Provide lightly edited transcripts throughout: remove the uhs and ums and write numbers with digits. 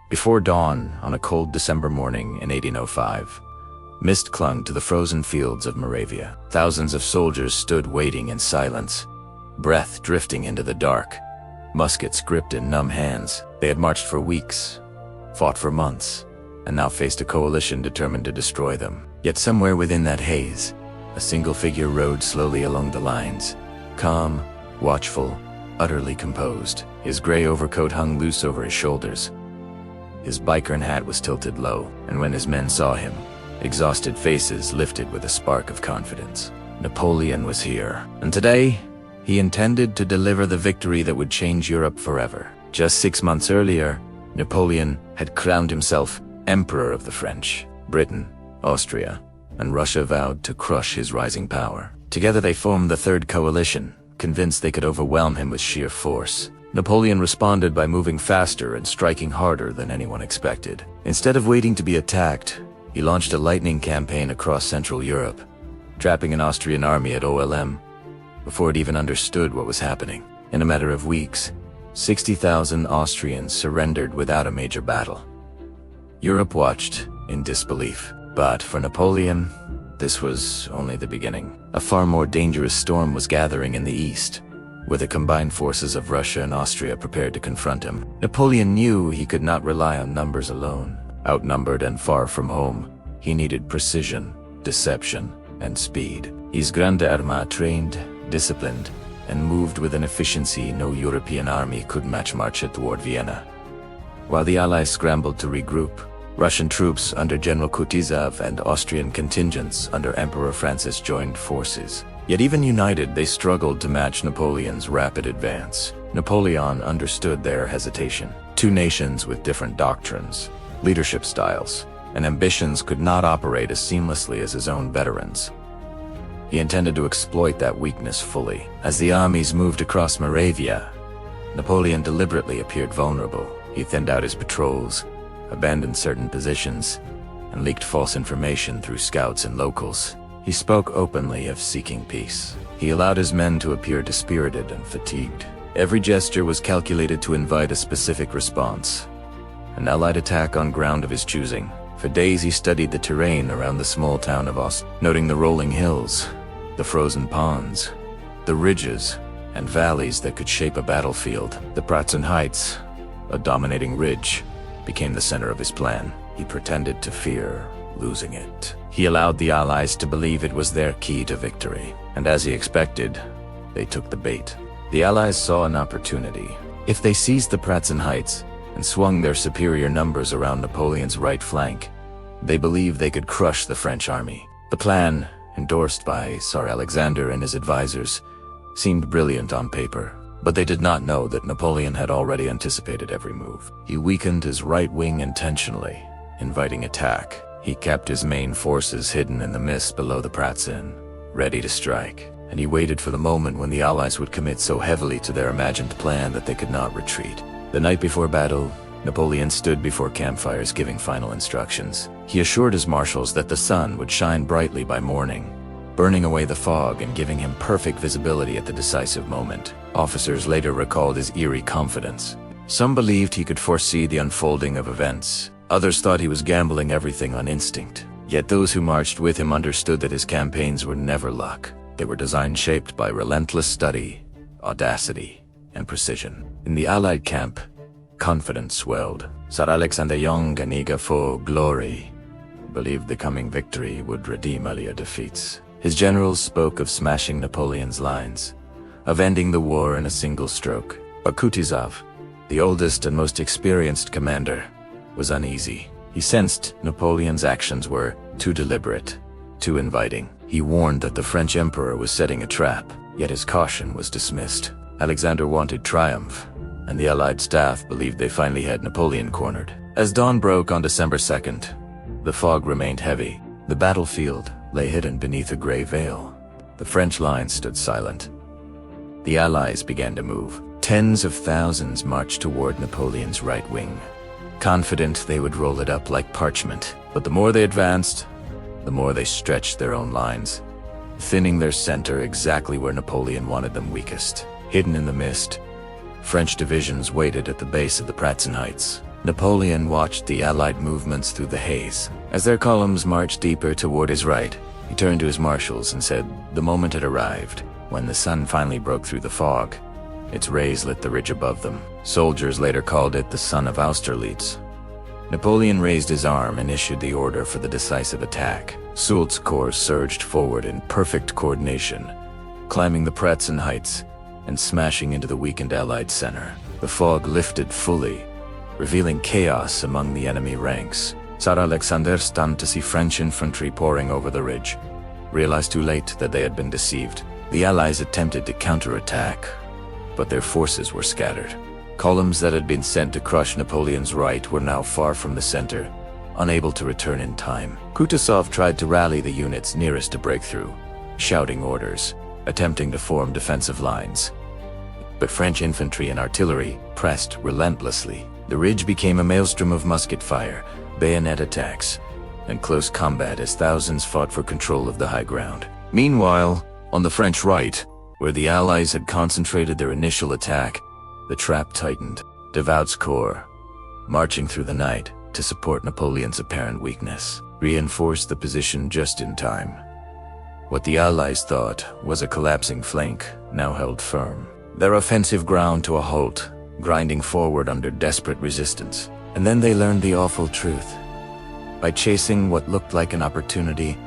Before dawn, on a cold December morning in 1805, mist clung to the frozen fields of Moravia. Thousands of soldiers stood waiting in silence, breath drifting into the dark, muskets gripped in numb hands. They had marched for weeks, fought for months, and now faced a coalition determined to destroy them. Yet somewhere within that haze, a single figure rode slowly along the lines, calm, watchful, utterly composed. His gray overcoat hung loose over his shoulders. His bicorn hat was tilted low, and when his men saw him, exhausted faces lifted with a spark of confidence. Napoleon was here, and today, he intended to deliver the victory that would change Europe forever. Just 6 months earlier, Napoleon had crowned himself Emperor of the French. Britain, Austria, and Russia vowed to crush his rising power. Together they formed the Third Coalition, convinced they could overwhelm him with sheer force. Napoleon responded by moving faster and striking harder than anyone expected. Instead of waiting to be attacked, he launched a lightning campaign across Central Europe, trapping an Austrian army at Olm before it even understood what was happening. In a matter of weeks, 60,000 Austrians surrendered without a major battle. Europe watched in disbelief. But for Napoleon, this was only the beginning. A far more dangerous storm was gathering in the east, where the combined forces of Russia and Austria prepared to confront him. Napoleon knew he could not rely on numbers alone. Outnumbered and far from home, he needed precision, deception, and speed. His Grande Armée trained, disciplined, and moved with an efficiency no European army could match march toward Vienna. While the Allies scrambled to regroup, Russian troops under General Kutuzov and Austrian contingents under Emperor Francis joined forces. Yet even united, they struggled to match Napoleon's rapid advance. Napoleon understood their hesitation. Two nations with different doctrines, leadership styles, and ambitions could not operate as seamlessly as his own veterans. He intended to exploit that weakness fully. As the armies moved across Moravia, Napoleon deliberately appeared vulnerable. He thinned out his patrols, abandoned certain positions, and leaked false information through scouts and locals. He spoke openly of seeking peace. He allowed his men to appear dispirited and fatigued. Every gesture was calculated to invite a specific response, an Allied attack on ground of his choosing. For days he studied the terrain around the small town of Austerlitz, noting the rolling hills, the frozen ponds, the ridges and valleys that could shape a battlefield. The Pratzen Heights, a dominating ridge, became the center of his plan. He pretended to fear losing it. He allowed the Allies to believe it was their key to victory, and as he expected, they took the bait. The Allies saw an opportunity. If they seized the Pratzen Heights and swung their superior numbers around Napoleon's right flank, they believed they could crush the French army. The plan, endorsed by Tsar Alexander and his advisors, seemed brilliant on paper. But they did not know that Napoleon had already anticipated every move. He weakened his right wing intentionally, inviting attack. He kept his main forces hidden in the mist below the Pratzen, ready to strike. And he waited for the moment when the Allies would commit so heavily to their imagined plan that they could not retreat. The night before battle, Napoleon stood before campfires giving final instructions. He assured his marshals that the sun would shine brightly by morning, burning away the fog and giving him perfect visibility at the decisive moment. Officers later recalled his eerie confidence. Some believed he could foresee the unfolding of events. Others thought he was gambling everything on instinct. Yet those who marched with him understood that his campaigns were never luck. They were designs shaped by relentless study, audacity, and precision. In the Allied camp, confidence swelled. Tsar Alexander Young, and eager for glory, believed the coming victory would redeem earlier defeats. His generals spoke of smashing Napoleon's lines, of ending the war in a single stroke. But Kutuzov, the oldest and most experienced commander, was uneasy. He sensed Napoleon's actions were too deliberate, too inviting. He warned that the French emperor was setting a trap, yet his caution was dismissed. Alexander wanted triumph, and the Allied staff believed they finally had Napoleon cornered. As dawn broke on December 2nd, the fog remained heavy. The battlefield lay hidden beneath a gray veil. The French lines stood silent. The Allies began to move. Tens of thousands marched toward Napoleon's right wing, confident they would roll it up like parchment. But the more they advanced, the more they stretched their own lines, thinning their center exactly where Napoleon wanted them weakest. Hidden in the mist, French divisions waited at the base of the Pratzen Heights. Napoleon watched the Allied movements through the haze. As their columns marched deeper toward his right, he turned to his marshals and said the moment had arrived. When the sun finally broke through the fog, its rays lit the ridge above them. Soldiers later called it the Sun of Austerlitz. Napoleon raised his arm and issued the order for the decisive attack. Soult's corps surged forward in perfect coordination, climbing the Pratzen heights and smashing into the weakened Allied center. The fog lifted fully, revealing chaos among the enemy ranks. Tsar Alexander, stunned to see French infantry pouring over the ridge, realized too late that they had been deceived. The Allies attempted to counterattack, but their forces were scattered. Columns that had been sent to crush Napoleon's right were now far from the center, unable to return in time. Kutuzov tried to rally the units nearest to breakthrough, shouting orders, attempting to form defensive lines. But French infantry and artillery pressed relentlessly. The ridge became a maelstrom of musket fire, bayonet attacks, and close combat as thousands fought for control of the high ground. Meanwhile, on the French right, where the Allies had concentrated their initial attack, the trap tightened. Davout's corps, marching through the night to support Napoleon's apparent weakness, reinforced the position just in time. What the Allies thought was a collapsing flank now held firm, their offensive ground to a halt, grinding forward under desperate resistance. And then they learned the awful truth. By chasing what looked like an opportunity,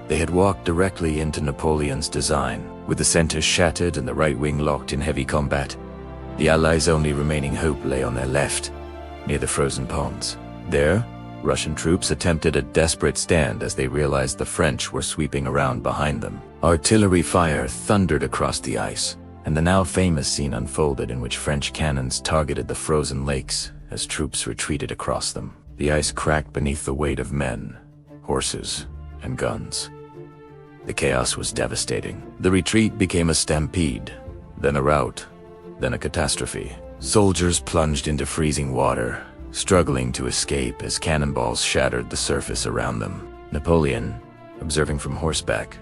they had walked directly into Napoleon's design. With the center shattered and the right wing locked in heavy combat, the Allies' only remaining hope lay on their left, near the frozen ponds. There, Russian troops attempted a desperate stand as they realized the French were sweeping around behind them. Artillery fire thundered across the ice, and the now famous scene unfolded in which French cannons targeted the frozen lakes as troops retreated across them. The ice cracked beneath the weight of men, horses, and guns. The chaos was devastating. The retreat became a stampede, then a rout, then a catastrophe. Soldiers plunged into freezing water, struggling to escape as cannonballs shattered the surface around them. Napoleon, observing from horseback,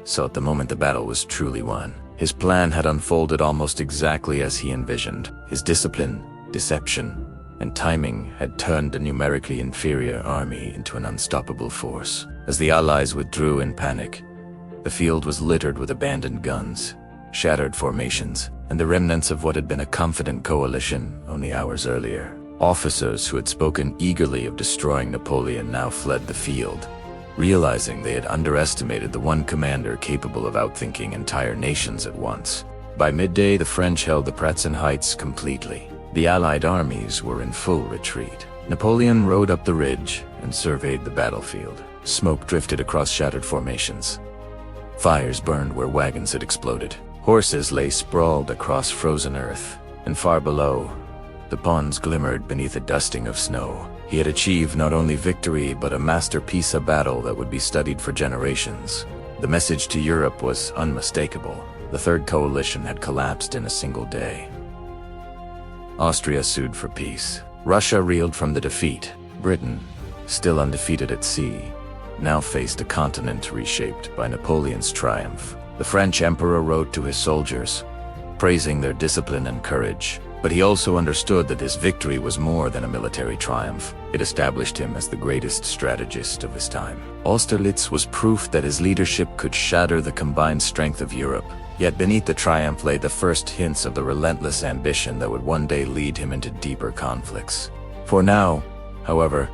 saw at the moment the battle was truly won. His plan had unfolded almost exactly as he envisioned. His discipline, deception, and timing had turned a numerically inferior army into an unstoppable force. As the Allies withdrew in panic, the field was littered with abandoned guns, shattered formations, and the remnants of what had been a confident coalition only hours earlier. Officers who had spoken eagerly of destroying Napoleon now fled the field, realizing they had underestimated the one commander capable of outthinking entire nations at once. By midday, the French held the Pratzen heights completely. The Allied armies were in full retreat. Napoleon rode up the ridge and surveyed the battlefield. Smoke drifted across shattered formations. Fires burned where wagons had exploded. Horses lay sprawled across frozen earth, and far below, the ponds glimmered beneath a dusting of snow. He had achieved not only victory, but a masterpiece of battle that would be studied for generations. The message to Europe was unmistakable. The Third Coalition had collapsed in a single day. Austria sued for peace. Russia reeled from the defeat. Britain, still undefeated at sea, now faced a continent reshaped by Napoleon's triumph. The French emperor wrote to his soldiers, praising their discipline and courage. But he also understood that this victory was more than a military triumph. It established him as the greatest strategist of his time. Austerlitz was proof that his leadership could shatter the combined strength of Europe. Yet beneath the triumph lay the first hints of the relentless ambition that would one day lead him into deeper conflicts. For now, however,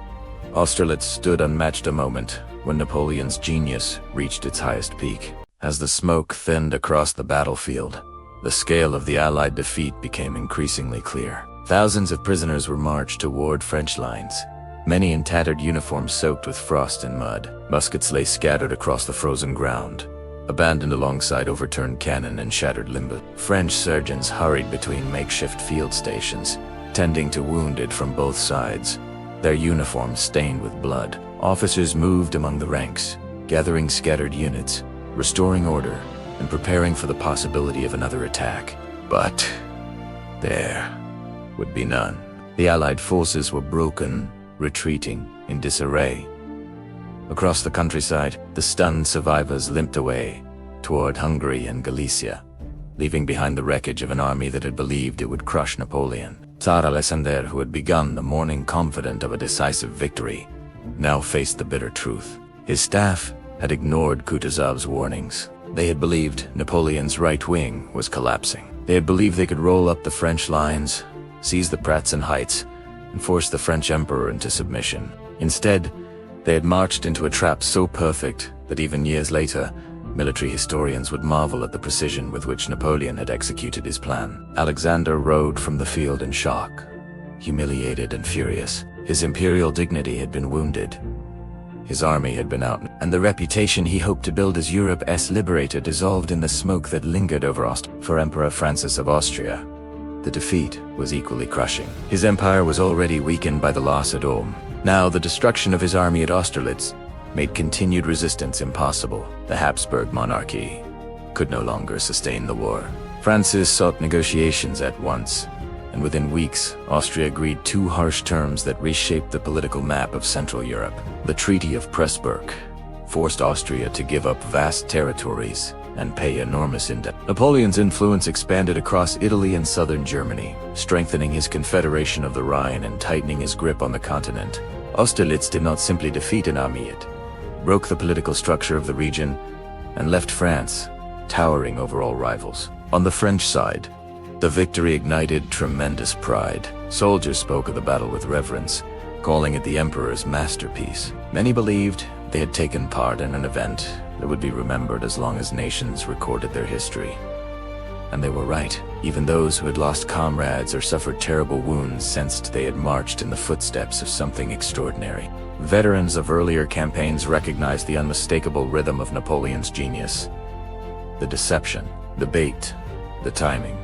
Austerlitz stood unmatched, a moment when Napoleon's genius reached its highest peak. As the smoke thinned across the battlefield, the scale of the Allied defeat became increasingly clear. Thousands of prisoners were marched toward French lines, many in tattered uniforms soaked with frost and mud. Muskets lay scattered across the frozen ground, abandoned alongside overturned cannon and shattered limbers. French surgeons hurried between makeshift field stations, tending to wounded from both sides, their uniforms stained with blood. Officers moved among the ranks, gathering scattered units, restoring order, and preparing for the possibility of another attack. But there would be none. The Allied forces were broken, retreating in disarray. Across the countryside, the stunned survivors limped away toward Hungary and Galicia, leaving behind the wreckage of an army that had believed it would crush Napoleon. Tsar Alexander, who had begun the morning confident of a decisive victory, now faced the bitter truth. His staff had ignored Kutuzov's warnings. They had believed Napoleon's right wing was collapsing. They had believed they could roll up the French lines, seize the Pratzen Heights, and force the French emperor into submission. Instead, they had marched into a trap so perfect that even years later, military historians would marvel at the precision with which Napoleon had executed his plan. Alexander rode from the field in shock, humiliated and furious. His imperial dignity had been wounded. His army had been out, and the reputation he hoped to build as Europe's liberator dissolved in the smoke that lingered over Austria. For Emperor Francis of Austria, the defeat was equally crushing. His empire was already weakened by the loss at Ulm. Now the destruction of his army at Austerlitz made continued resistance impossible. The Habsburg monarchy could no longer sustain the war. Francis sought negotiations at once, and within weeks, Austria agreed 2 harsh terms that reshaped the political map of Central Europe. The Treaty of Pressburg forced Austria to give up vast territories and pay enormous debt. Napoleon's influence expanded across Italy and southern Germany, strengthening his confederation of the Rhine and tightening his grip on the continent. Austerlitz did not simply defeat an army, it broke the political structure of the region and left France towering over all rivals. On the French side, the victory ignited tremendous pride. Soldiers spoke of the battle with reverence, calling it the emperor's masterpiece. Many believed they had taken part in an event that would be remembered as long as nations recorded their history. And they were right. Even those who had lost comrades or suffered terrible wounds sensed they had marched in the footsteps of something extraordinary. Veterans of earlier campaigns recognized the unmistakable rhythm of Napoleon's genius. The deception, the bait, the timing,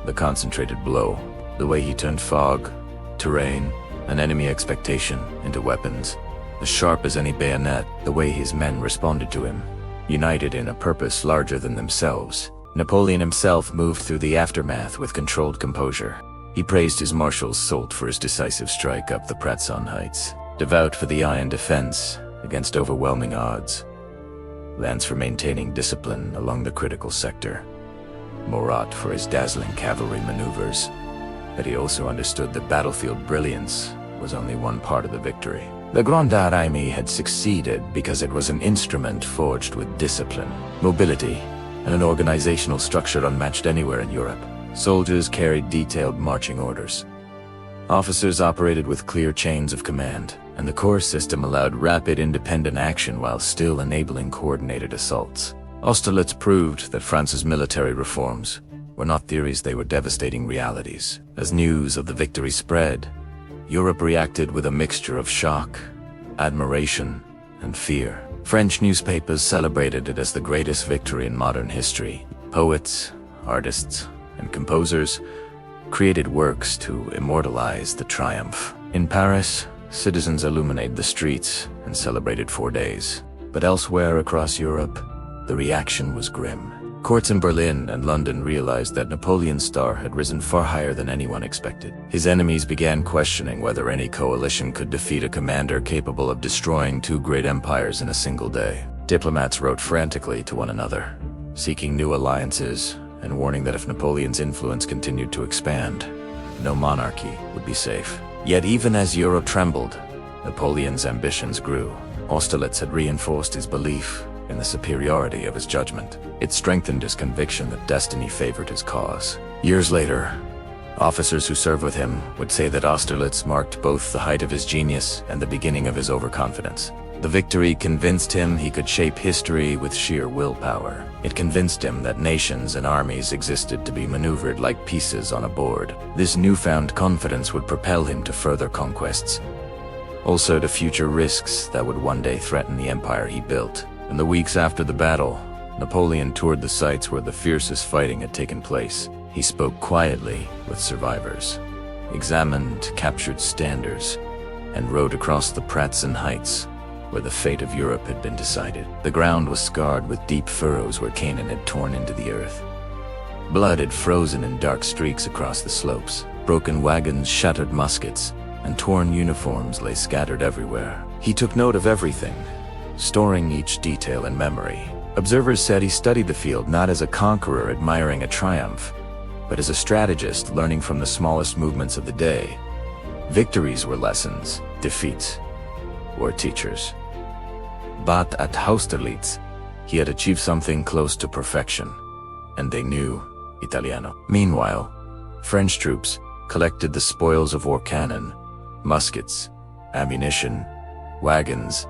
the concentrated blow, the way he turned fog, terrain, and enemy expectation into weapons, as sharp as any bayonet, the way his men responded to him, united in a purpose larger than themselves. Napoleon himself moved through the aftermath with controlled composure. He praised his marshal's Soult for his decisive strike up the Pratzen Heights, devout for the iron defense against overwhelming odds, Lance for maintaining discipline along the critical sector, Murat for his dazzling cavalry maneuvers. But he also understood that battlefield brilliance was only one part of the victory. The Grande Armée had succeeded because it was an instrument forged with discipline, mobility, and an organizational structure unmatched anywhere in Europe. Soldiers carried detailed marching orders. Officers operated with clear chains of command, and the corps system allowed rapid independent action while still enabling coordinated assaults. Austerlitz proved that France's military reforms were not theories, they were devastating realities. As news of the victory spread, Europe reacted with a mixture of shock, admiration, and fear. French newspapers celebrated it as the greatest victory in modern history. Poets, artists, and composers created works to immortalize the triumph. In Paris, citizens illuminated the streets and celebrated 4 days. But elsewhere across Europe, the reaction was grim. Courts in Berlin and London realized that Napoleon's star had risen far higher than anyone expected. His enemies began questioning whether any coalition could defeat a commander capable of destroying 2 great empires in a single day. Diplomats wrote frantically to one another, seeking new alliances and warning that if Napoleon's influence continued to expand, no monarchy would be safe. Yet even as Europe trembled, Napoleon's ambitions grew. Austerlitz had reinforced his belief in the superiority of his judgment. It strengthened his conviction that destiny favored his cause. Years later, officers who served with him would say that Austerlitz marked both the height of his genius and the beginning of his overconfidence. The victory convinced him he could shape history with sheer willpower. It convinced him that nations and armies existed to be maneuvered like pieces on a board. This newfound confidence would propel him to further conquests, also to future risks that would one day threaten the empire he built. In the weeks after the battle, Napoleon toured the sites where the fiercest fighting had taken place. He spoke quietly with survivors, examined captured standards, and rode across the Pratzen Heights, where the fate of Europe had been decided. The ground was scarred with deep furrows where cannon had torn into the earth. Blood had frozen in dark streaks across the slopes. Broken wagons, shattered muskets, and torn uniforms lay scattered everywhere. He took note of everything, storing each detail in memory. Observers said he studied the field not as a conqueror admiring a triumph, but as a strategist learning from the smallest movements of the day. Victories were lessons, defeats were teachers. But at Austerlitz, he had achieved something close to perfection, and they knew Italiano. Meanwhile, French troops collected the spoils of war: cannon, muskets, ammunition, wagons,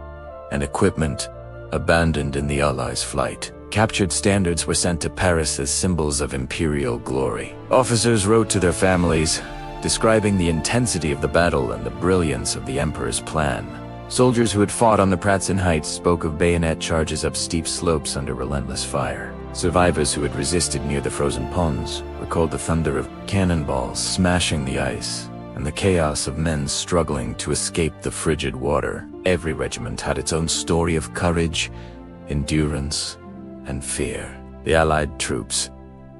and equipment abandoned in the Allies' flight. Captured standards were sent to Paris as symbols of imperial glory. Officers wrote to their families, describing the intensity of the battle and the brilliance of the emperor's plan. Soldiers who had fought on the Pratzen Heights spoke of bayonet charges up steep slopes under relentless fire. Survivors who had resisted near the frozen ponds recalled the thunder of cannonballs smashing the ice and the chaos of men struggling to escape the frigid water. Every regiment had its own story of courage, endurance, and fear. The Allied troops,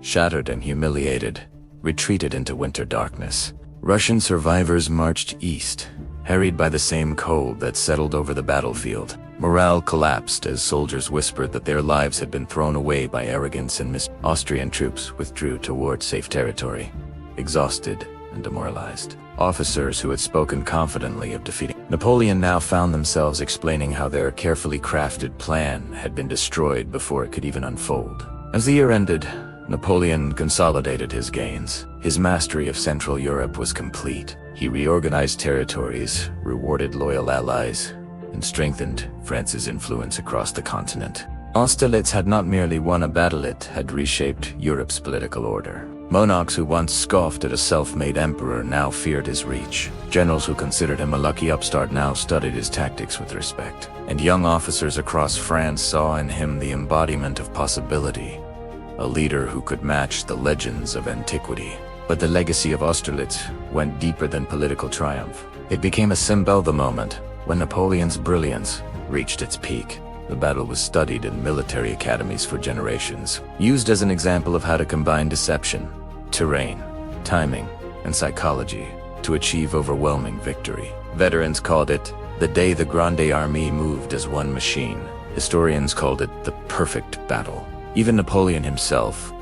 shattered and humiliated, retreated into winter darkness. Russian survivors marched east, harried by the same cold that settled over the battlefield. Morale collapsed as soldiers whispered that their lives had been thrown away by arrogance and Austrian troops withdrew toward safe territory, exhausted and demoralized. Officers who had spoken confidently of defeating Napoleon now found themselves explaining how their carefully crafted plan had been destroyed before it could even unfold. As the year ended, Napoleon consolidated his gains. His mastery of Central Europe was complete. He reorganized territories, rewarded loyal allies, and strengthened France's influence across the continent. Austerlitz had not merely won a battle, it had reshaped Europe's political order. Monarchs who once scoffed at a self-made emperor now feared his reach. Generals who considered him a lucky upstart now studied his tactics with respect. And young officers across France saw in him the embodiment of possibility, a leader who could match the legends of antiquity. But the legacy of Austerlitz went deeper than political triumph. It became a symbol of the moment when Napoleon's brilliance reached its peak. The battle was studied in military academies for generations, used as an example of how to combine deception, terrain, timing, and psychology to achieve overwhelming victory. Veterans called it the day the Grande Armée moved as one machine. Historians called it the perfect battle. Even Napoleon himself,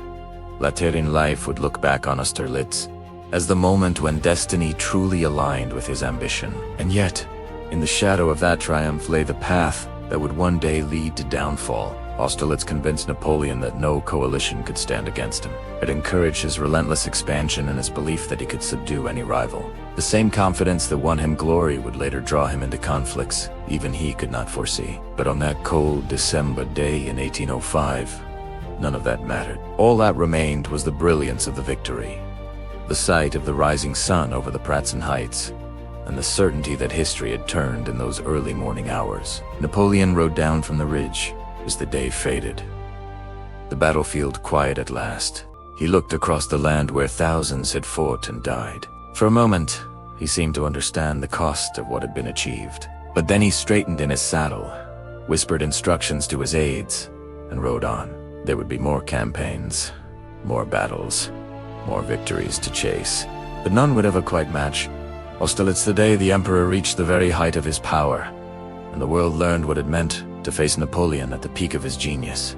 later in life, would look back on Austerlitz as the moment when destiny truly aligned with his ambition. And yet, in the shadow of that triumph lay the path that would one day lead to downfall. Austerlitz convinced Napoleon that no coalition could stand against him. It encouraged his relentless expansion and his belief that he could subdue any rival. The same confidence that won him glory would later draw him into conflicts even he could not foresee. But on that cold December day in 1805, none of that mattered. All that remained was the brilliance of the victory, the sight of the rising sun over the Pratzen Heights, and the certainty that history had turned in those early morning hours. Napoleon rode down from the ridge as the day faded. The battlefield quiet at last. He looked across the land where thousands had fought and died. For a moment, he seemed to understand the cost of what had been achieved. But then he straightened in his saddle, whispered instructions to his aides, and rode on. There would be more campaigns, more battles, more victories to chase, but none would ever quite match Austerlitz, the day the emperor reached the very height of his power, and the world learned what it meant to face Napoleon at the peak of his genius.